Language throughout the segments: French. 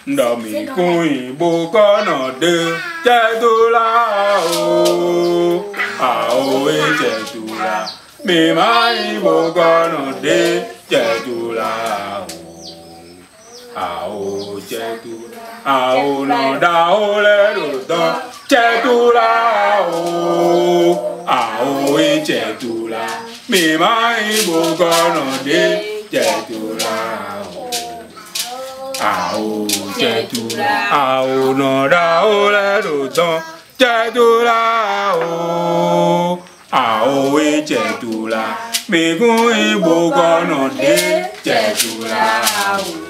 Ndomi kui bokono de chetula o ao e chetula mi mai bokono de chetula o ao chetula ao no da ole do chetula o ao e chetula mi mai bokono de chetula o ao chetula ao no da ole do chetula o ao e chetula mi kui bokono de chetula o.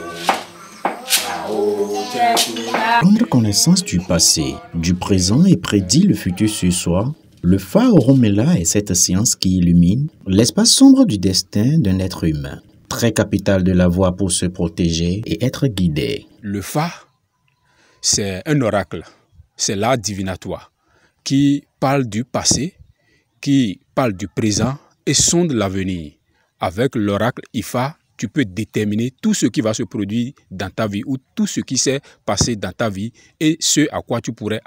Prendre connaissance du passé, du présent et prédit le futur sur soi, le Fa Orunmila est cette science qui illumine l'espace sombre du destin d'un être humain, très capital de la voie pour se protéger et être guidé. Le Fa, c'est un oracle, c'est l'art divinatoire qui parle du passé, qui parle du présent et sonde l'avenir. Avec l'oracle Ifa, tu peux déterminer tout ce qui va se produire dans ta vie ou tout ce qui s'est passé dans ta vie et ce à quoi tu pourrais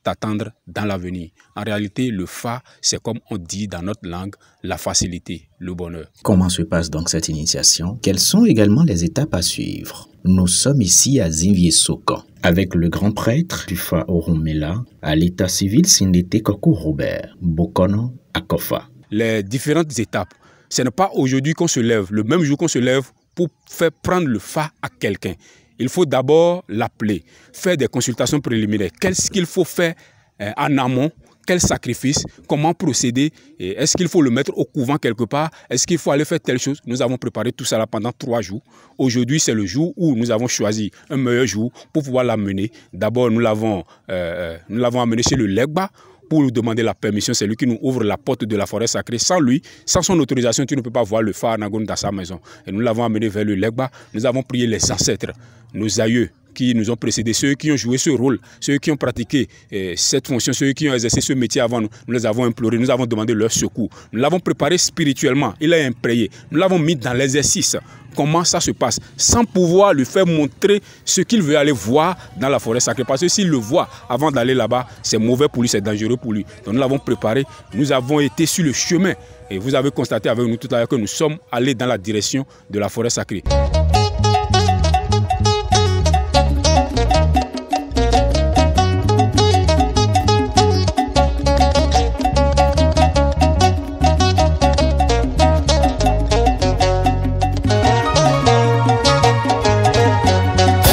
t'attendre dans l'avenir. En réalité, le Fa, c'est comme on dit dans notre langue, la facilité, le bonheur. Comment se passe donc cette initiation? Quelles sont également les étapes à suivre? Nous sommes ici à Zimviessokan, avec le grand prêtre du Fa Orunmila à l'état civil Sindete Koko Robert, Bokono Akofa. Les différentes étapes. Ce n'est pas aujourd'hui qu'on se lève, le même jour qu'on se lève pour faire prendre le Fa à quelqu'un. Il faut d'abord l'appeler, faire des consultations préliminaires. Qu'est-ce qu'il faut faire en amont? Quel sacrifice? Comment procéder? Est-ce qu'il faut le mettre au couvent quelque part? Est-ce qu'il faut aller faire telle chose? Nous avons préparé tout ça là pendant 3 jours. Aujourd'hui, c'est le jour où nous avons choisi un meilleur jour pour pouvoir l'amener. D'abord, nous l'avons amené chez le Legba. Pour lui demander la permission, c'est lui qui nous ouvre la porte de la forêt sacrée. Sans lui, sans son autorisation, tu ne peux pas voir le Fa Nagon dans sa maison. Et nous l'avons amené vers le Legba. Nous avons prié les ancêtres, nos aïeux qui nous ont précédés, ceux qui ont joué ce rôle, ceux qui ont pratiqué cette fonction, ceux qui ont exercé ce métier avant nous. Nous les avons implorés, nous avons demandé leur secours. Nous l'avons préparé spirituellement, il a imprégné. Nous l'avons mis dans l'exercice. Comment ça se passe, sans pouvoir lui faire montrer ce qu'il veut aller voir dans la forêt sacrée. Parce que s'il le voit avant d'aller là-bas, c'est mauvais pour lui, c'est dangereux pour lui. Donc nous l'avons préparé, nous avons été sur le chemin. Et vous avez constaté avec nous tout à l'heure que nous sommes allés dans la direction de la forêt sacrée.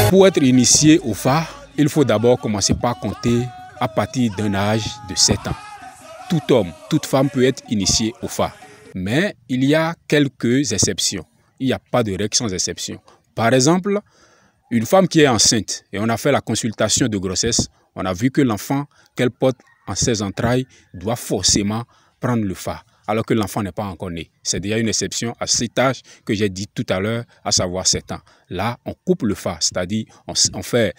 Pour être initié au Fa, il faut d'abord commencer par compter à partir d'un âge de 7 ans. Tout homme, toute femme peut être initié au Fa. Mais il y a quelques exceptions. Il n'y a pas de règle sans exception. Par exemple, une femme qui est enceinte et on a fait la consultation de grossesse, on a vu que l'enfant qu'elle porte en ses entrailles doit forcément prendre le Fa, alors que l'enfant n'est pas encore né. C'est déjà une exception à cet âge que j'ai dit tout à l'heure, à savoir 7 ans. Là, on coupe le Fa, c'est-à-dire on fait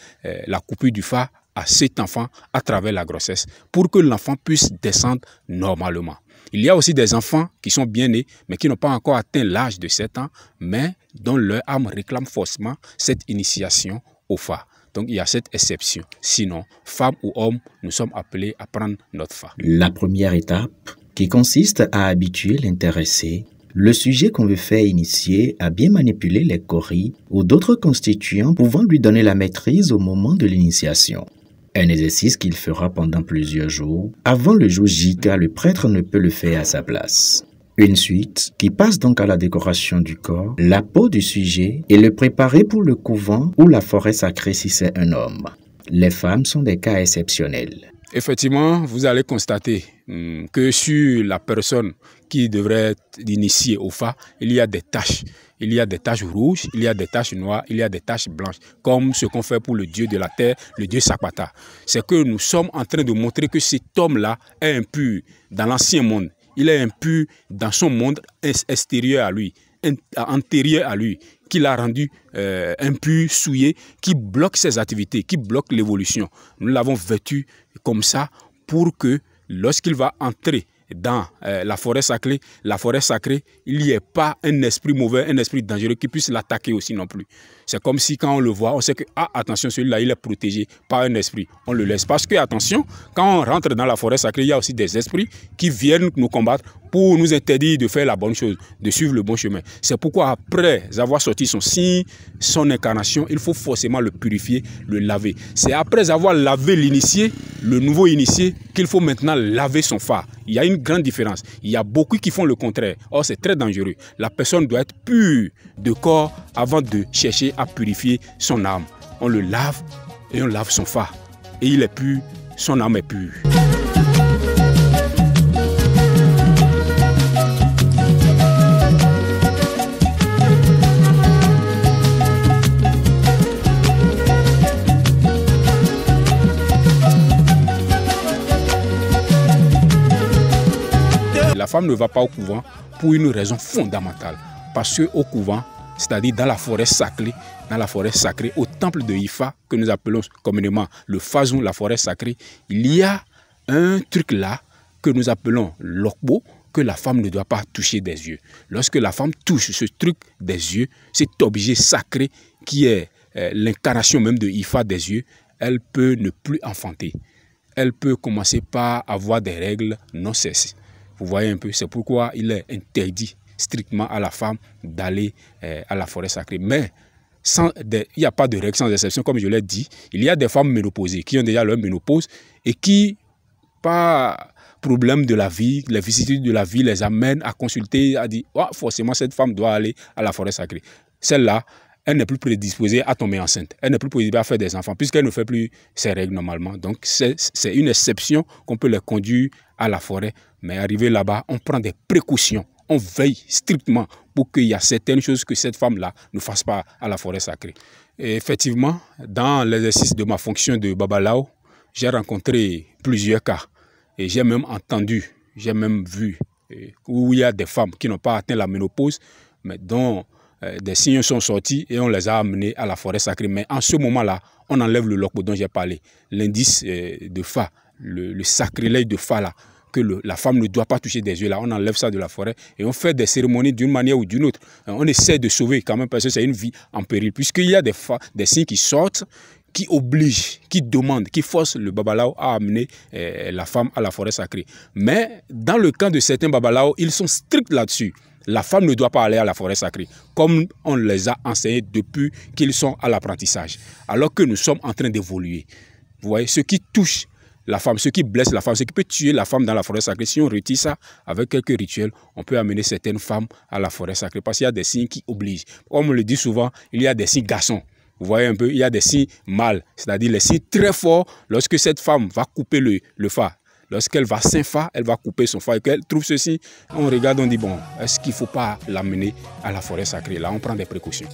la coupure du Fa à cet enfant à travers la grossesse pour que l'enfant puisse descendre normalement. Il y a aussi des enfants qui sont bien nés, mais qui n'ont pas encore atteint l'âge de 7 ans, mais dont leur âme réclame forcément cette initiation au Fa. Donc, il y a cette exception. Sinon, femme ou homme, nous sommes appelés à prendre notre Fa. La première étape, qui consiste à habituer l'intéressé, le sujet qu'on veut faire initier, à bien manipuler les koris ou d'autres constituants pouvant lui donner la maîtrise au moment de l'initiation. Un exercice qu'il fera pendant plusieurs jours. Avant le jour J, car le prêtre ne peut le faire à sa place. Une suite qui passe donc à la décoration du corps, la peau du sujet et le préparer pour le couvent ou la forêt sacrée si c'est un homme. Les femmes sont des cas exceptionnels. Effectivement, vous allez constater que sur la personne qui devrait être initiée au Fa, il y a des taches. Il y a des taches rouges, il y a des taches noires, il y a des taches blanches, comme ce qu'on fait pour le dieu de la terre, le dieu Sakwata. C'est que nous sommes en train de montrer que cet homme-là est impur dans l'ancien monde. Il est impur dans son monde extérieur à lui, antérieur à lui, qui l'a rendu impur, souillé, qui bloque ses activités, qui bloque l'évolution. Nous l'avons vêtu comme ça pour que lorsqu'il va entrer dans la forêt sacrée, il n'y ait pas un esprit mauvais, un esprit dangereux qui puisse l'attaquer aussi non plus. C'est comme si quand on le voit, on sait que, ah, attention, celui-là, il est protégé par un esprit. On le laisse. Parce que, attention, quand on rentre dans la forêt sacrée, il y a aussi des esprits qui viennent nous combattre pour nous interdire de faire la bonne chose, de suivre le bon chemin. C'est pourquoi, après avoir sorti son signe, son incarnation, il faut forcément le purifier, le laver. C'est après avoir lavé l'initié, le nouveau initié, qu'il faut maintenant laver son phare. Il y a une grande différence. Il y a beaucoup qui font le contraire. Or, c'est très dangereux. La personne doit être pure de corps avant de chercher à purifier son âme. On le lave et on lave son phare. Et il est pur, son âme est pure. La femme ne va pas au couvent pour une raison fondamentale. Parce qu'au couvent, c'est-à-dire dans la forêt sacrée, au temple de Ifa, que nous appelons communément le Fazon, la forêt sacrée, il y a un truc là que nous appelons l'okbo, que la femme ne doit pas toucher des yeux. Lorsque la femme touche ce truc des yeux, cet objet sacré qui est l'incarnation même de Ifa des yeux, elle peut ne plus enfanter. Elle peut commencer par avoir des règles non cessées. Vous voyez un peu, c'est pourquoi il est interdit strictement à la femme d'aller à la forêt sacrée. Mais il n'y a pas de règle sans exception, comme je l'ai dit. Il y a des femmes ménopausées qui ont déjà leur ménopause et qui, par problème de la vie, les vicissitudes de la vie les amènent à consulter, à dire oh, forcément cette femme doit aller à la forêt sacrée. Celle-là, elle n'est plus prédisposée à tomber enceinte. Elle n'est plus prédisposée à faire des enfants puisqu'elle ne fait plus ses règles normalement. Donc c'est une exception qu'on peut les conduire à la forêt. Mais arrivé là-bas, on prend des précautions. On veille strictement pour qu'il y ait certaines choses que cette femme-là ne fasse pas à la forêt sacrée. Et effectivement, dans l'exercice de ma fonction de Babalao, j'ai rencontré plusieurs cas. Et j'ai même entendu, j'ai même vu où il y a des femmes qui n'ont pas atteint la ménopause, mais dont des signes sont sortis et on les a amenés à la forêt sacrée. Mais en ce moment-là, on enlève le lokbo dont j'ai parlé, l'indice de Fa, le sacrilège de Fa là, que la femme ne doit pas toucher des yeux là, on enlève ça de la forêt et on fait des cérémonies d'une manière ou d'une autre. On essaie de sauver quand même parce que c'est une vie en péril, puisqu'il y a des signes qui sortent, qui obligent, qui demandent, qui forcent le babalao à amener la femme à la forêt sacrée. Mais dans le cas de certains babalao, ils sont stricts là-dessus. La femme ne doit pas aller à la forêt sacrée, comme on les a enseignés depuis qu'ils sont à l'apprentissage, alors que nous sommes en train d'évoluer. Vous voyez, ce qui touche la femme, ce qui blesse la femme, ce qui peut tuer la femme dans la forêt sacrée, si on retire ça avec quelques rituels, on peut amener certaines femmes à la forêt sacrée, parce qu'il y a des signes qui obligent. Comme on le dit souvent, il y a des signes garçons. Vous voyez un peu, il y a des signes mâles, c'est-à-dire les signes très forts lorsque cette femme va couper le phare. Lorsqu'elle va s'infa, elle va couper son phare et qu'elle trouve ceci, on regarde, on dit bon, est-ce qu'il ne faut pas l'amener à la forêt sacrée? Là, on prend des précautions.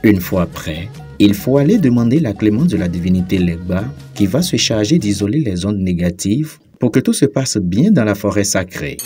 Une fois prêt, il faut aller demander la clémence de la divinité Legba qui va se charger d'isoler les ondes négatives pour que tout se passe bien dans la forêt sacrée.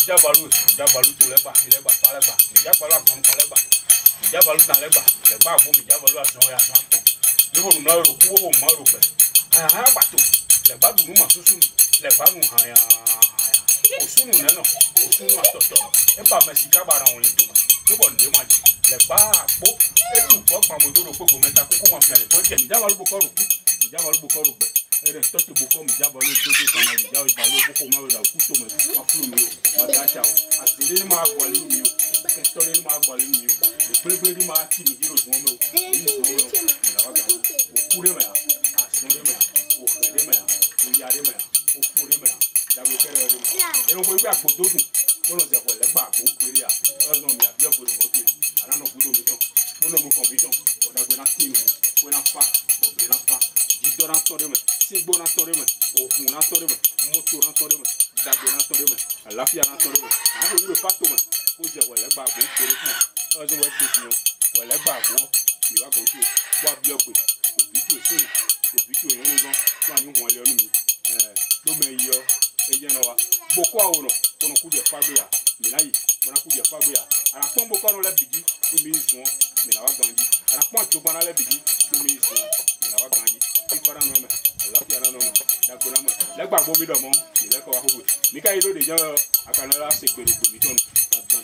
Bona kuja fabuya. Ana pombo kono la bigi, no mizo, me na waganji. Ana ponto bana la bigi, no mizo, me na waganji. Ti para no me, la pia no me. Da gona me. Le gba bo mi do mo, ni le ko wa fubu. Mi ka ilo de jan akana la se pere ko mi ton.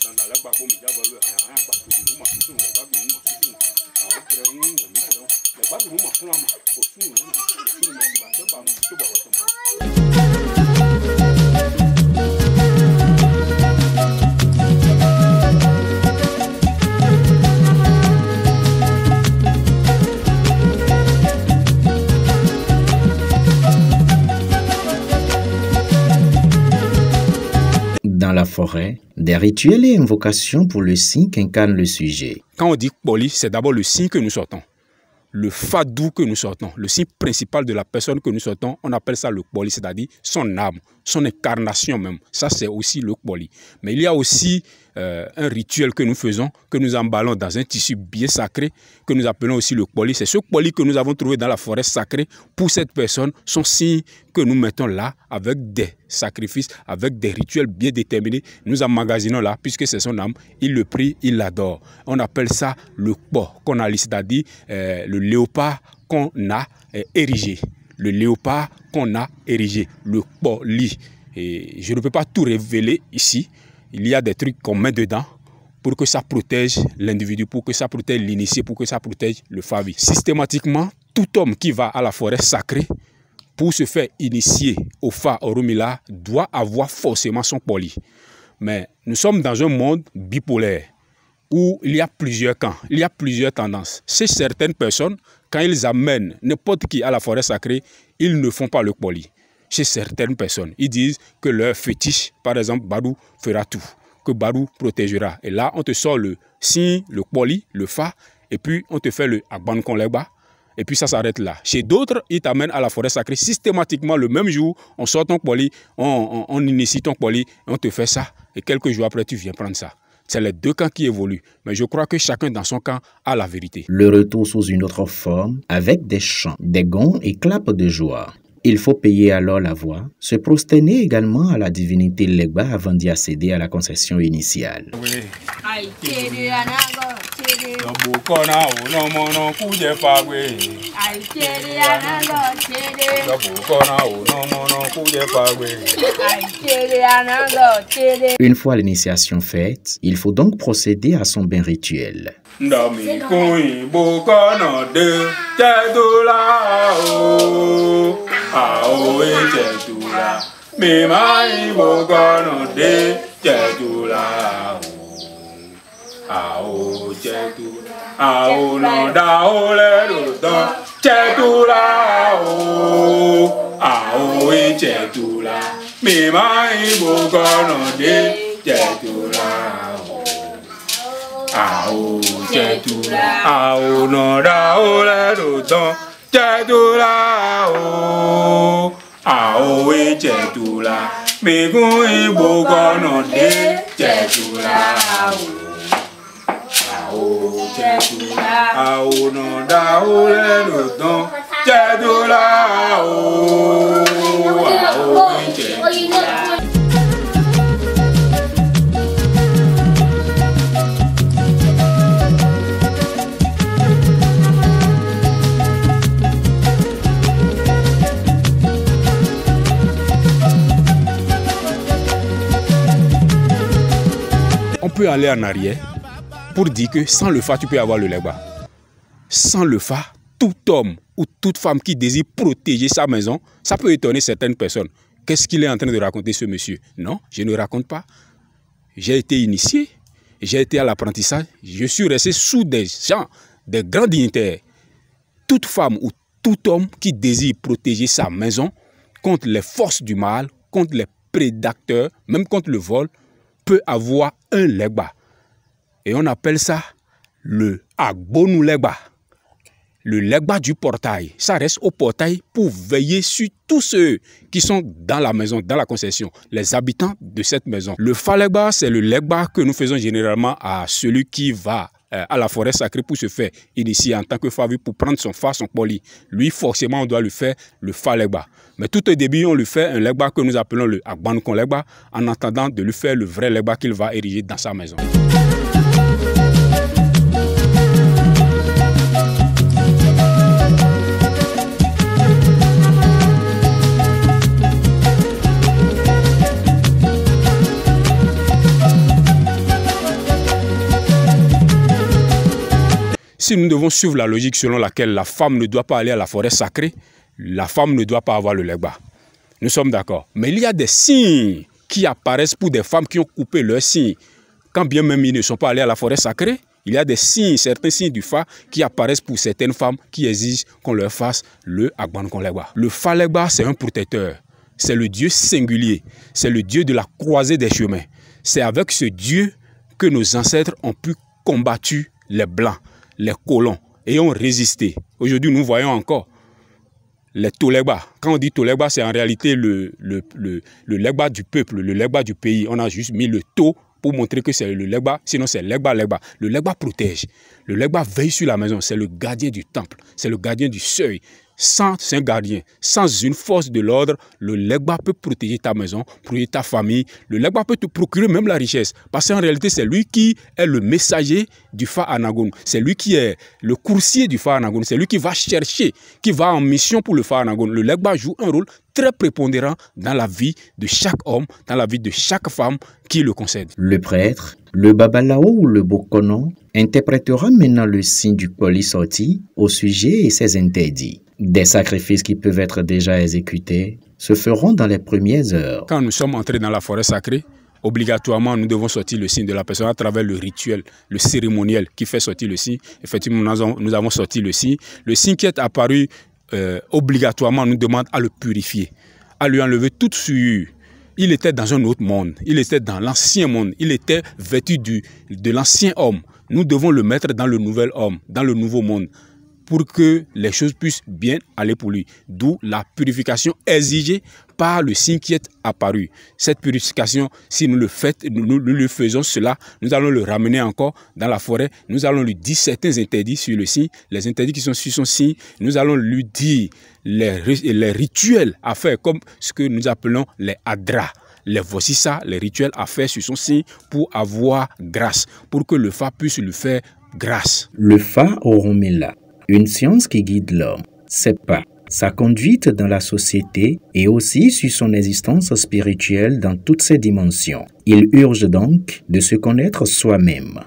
Dan le gba bo mi jabo lo. Ana gba ko di mo tutu, gba bi mo tutu. Àwọn kire mi mo mi so. Le gba bi mo fun ama. Ko fun mo, fun mo ba to ba mo to ba wa to mo. Dans la forêt, des rituels et invocations pour le signe qu'incarne le sujet. Quand on dit poli, c'est d'abord le signe que nous sortons. Le fadou que nous sortons, le signe principal de la personne que nous sortons, on appelle ça le poli, c'est-à-dire son âme, son incarnation même. Ça, c'est aussi le poli. Mais il y a aussi un rituel que nous faisons, que nous emballons dans un tissu bien sacré, que nous appelons aussi le poli. C'est ce poli que nous avons trouvé dans la forêt sacrée pour cette personne, son signe que nous mettons là avec des sacrifices, avec des rituels bien déterminés. Nous emmagasinons là, puisque c'est son âme, il le prie, il l'adore. On appelle ça le po qu'on a, c'est-à-dire le léopard qu'on a érigé. Le léopard qu'on a érigé, le poli. Et je ne peux pas tout révéler ici. Il y a des trucs qu'on met dedans pour que ça protège l'individu, pour que ça protège l'initié, pour que ça protège le favi. Systématiquement, tout homme qui va à la forêt sacrée pour se faire initier au Fa Oromila doit avoir forcément son poli. Mais nous sommes dans un monde bipolaire où il y a plusieurs camps, il y a plusieurs tendances. Chez certaines personnes, quand ils amènent n'importe qui à la forêt sacrée, ils ne font pas le poli. Chez certaines personnes, ils disent que leur fétiche, par exemple, Badou fera tout, que Badou protégera. Et là, on te sort le signe, le poli, le fa, et puis on te fait le agban konlegba, et puis ça s'arrête là. Chez d'autres, ils t'amènent à la forêt sacrée systématiquement le même jour, on sort ton poli, on initie ton poli, et on te fait ça, et quelques jours après, tu viens prendre ça. C'est les deux camps qui évoluent, mais je crois que chacun dans son camp a la vérité. Le retour sous une autre forme, avec des chants, des gonds et claps de joie. Il faut payer alors la voix, se prosterner également à la divinité Legba avant d'y accéder à la concession initiale. Oui. Une fois l'initiation faite, il faut donc procéder à son bain rituel. On peut aller en arrière pour dire que sans le fa, tu peux avoir le legba. Sans le fa, tout homme ou toute femme qui désire protéger sa maison, ça peut étonner certaines personnes. Qu'est-ce qu'il est en train de raconter, ce monsieur? Non, je ne raconte pas. J'ai été initié, j'ai été à l'apprentissage, je suis resté sous des gens, des grands dignitaires. Toute femme ou tout homme qui désire protéger sa maison contre les forces du mal, contre les prédateurs, même contre le vol, peut avoir un legba. Et on appelle ça le agbonu legba. Le legba du portail. Ça reste au portail pour veiller sur tous ceux qui sont dans la maison, dans la concession, les habitants de cette maison. Le fa legba, c'est le legba que nous faisons généralement à celui qui va à la forêt sacrée pour se faire initier en tant que Favi, pour prendre son fa, son poli. Lui, forcément, on doit lui faire le fa legba. Mais tout au début, on lui fait un legba que nous appelons le agbankon legba, en attendant de lui faire le vrai legba qu'il va ériger dans sa maison. Si nous devons suivre la logique selon laquelle la femme ne doit pas aller à la forêt sacrée, la femme ne doit pas avoir le legba. Nous sommes d'accord. Mais il y a des signes qui apparaissent pour des femmes qui ont coupé leurs signes. Quand bien même ils ne sont pas allés à la forêt sacrée, il y a des signes, certains signes du fa qui apparaissent pour certaines femmes qui exigent qu'on leur fasse le agbankon legba. Le fa legba, c'est un protecteur. C'est le Dieu singulier. C'est le Dieu de la croisée des chemins. C'est avec ce Dieu que nos ancêtres ont pu combattre les Blancs, les colons, et ont résisté. Aujourd'hui, nous voyons encore les Tolegba. Quand on dit Tolegba, c'est en réalité le legba du peuple, le legba du pays. On a juste mis le to pour montrer que c'est le legba, sinon c'est legba. Le legba protège. Le legba veille sur la maison. C'est le gardien du temple. C'est le gardien du seuil. Sans un gardien, sans une force de l'ordre, le legba peut protéger ta maison, protéger ta famille. Le legba peut te procurer même la richesse. Parce qu'en réalité, c'est lui qui est le messager du Fa Anagon. C'est lui qui est le coursier du Fa Anagon. C'est lui qui va chercher, qui va en mission pour le Fa Anagon. Le legba joue un rôle très prépondérant dans la vie de chaque homme, dans la vie de chaque femme qui le concède. Le prêtre, le babalao ou le bokono interprétera maintenant le signe du poli sorti au sujet et ses interdits. Des sacrifices qui peuvent être déjà exécutés se feront dans les premières heures. Quand nous sommes entrés dans la forêt sacrée, obligatoirement, nous devons sortir le signe de la personne à travers le rituel, le cérémoniel qui fait sortir le signe. Effectivement, nous avons sorti le signe. Le signe qui est apparu obligatoirement nous demande à le purifier, à lui enlever toute souillure. Il était dans un autre monde, il était dans l'ancien monde, il était vêtu de l'ancien homme. Nous devons le mettre dans le nouvel homme, dans le nouveau monde, pour que les choses puissent bien aller pour lui. D'où la purification exigée par le signe qui est apparu. Cette purification, si nous le faisons cela, nous allons le ramener encore dans la forêt. Nous allons lui dire certains interdits sur le signe, les interdits qui sont sur son signe. Nous allons lui dire les rituels à faire, comme ce que nous appelons les adras. Voici ça, les rituels à faire sur son signe pour avoir grâce, pour que le Fa puisse lui faire grâce. Le Fa Oromila, une science qui guide l'homme, ses pas, sa conduite dans la société et aussi sur son existence spirituelle dans toutes ses dimensions. Il urge donc de se connaître soi-même.